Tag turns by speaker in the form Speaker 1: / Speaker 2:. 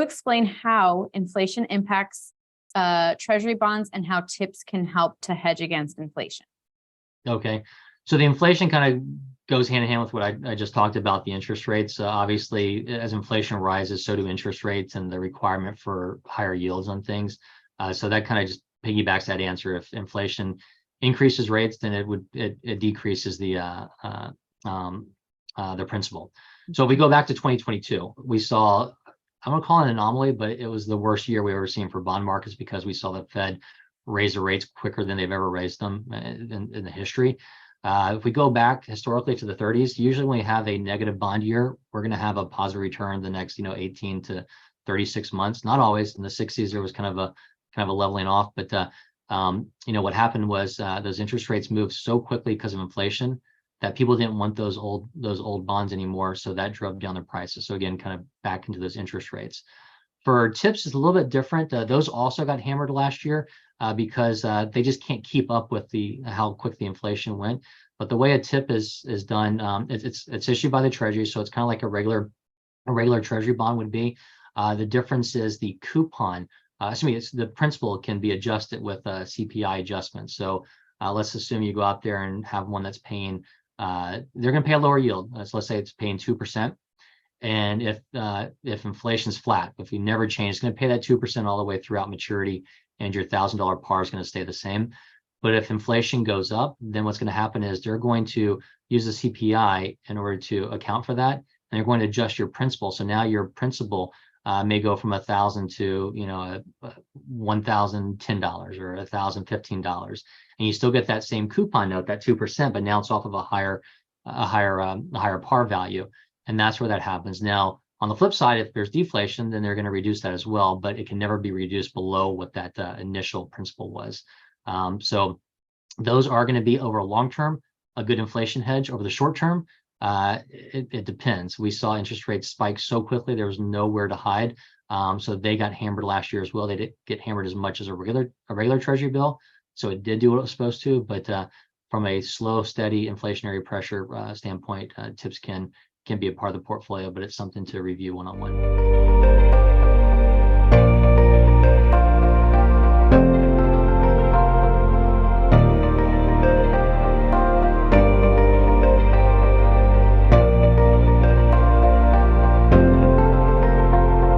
Speaker 1: explain how inflation impacts Treasury bonds and how TIPS can help to hedge against inflation?
Speaker 2: Okay, so the inflation kind of goes hand in hand with what I just talked about, the interest rates. Obviously, as inflation rises, so do interest rates and the requirement for higher yields on things. So that kind of just piggybacks that answer. If inflation increases rates, then it decreases the principal. So if we go back to 2022, we saw, I'm gonna call it an anomaly, but it was the worst year we ever seen for bond markets because we saw the Fed raise the rates quicker than they've ever raised them in the history. If we go back historically to the 30s, usually when we have a negative bond year, we're going to have a positive return the next 18 to 36 months. Not always. In the 60s, there was kind of a leveling off, but what happened was those interest rates moved so quickly because of inflation that people didn't want those old bonds anymore. So that drove down their prices. So again, kind of back into those interest rates. For TIPS, it's a little bit different. Those also got hammered last year because they just can't keep up with how quick the inflation went. But the way a TIP is done, it's issued by the Treasury, so it's kind of like a regular Treasury bond would be. The difference is the coupon. It's the principal can be adjusted with CPI adjustments. So let's assume you go out there and have one that's paying. They're going to pay a lower yield. So let's say it's paying 2%. And if inflation's flat, if you never change, it's going to pay that 2% all the way throughout maturity, and your $1,000 par is going to stay the same. But if inflation goes up, then what's going to happen is they're going to use the CPI in order to account for that, and they're going to adjust your principal. So now your principal may go from $1,000 to $1,010 or $1,015, and you still get that same coupon note, that 2%, but now it's off of a higher par value. And that's where that happens. Now, on the flip side, if there's deflation, then they're going to reduce that as well, but it can never be reduced below what that initial principal was. So those are going to be, over a long term, a good inflation hedge. Over the short term, it depends. We saw interest rates spike so quickly, there was nowhere to hide. So they got hammered last year as well. They didn't get hammered as much as a regular Treasury bill. So it did do what it was supposed to, but from a slow, steady inflationary pressure standpoint, TIPS can be a part of the portfolio, but it's something to review one-on-one.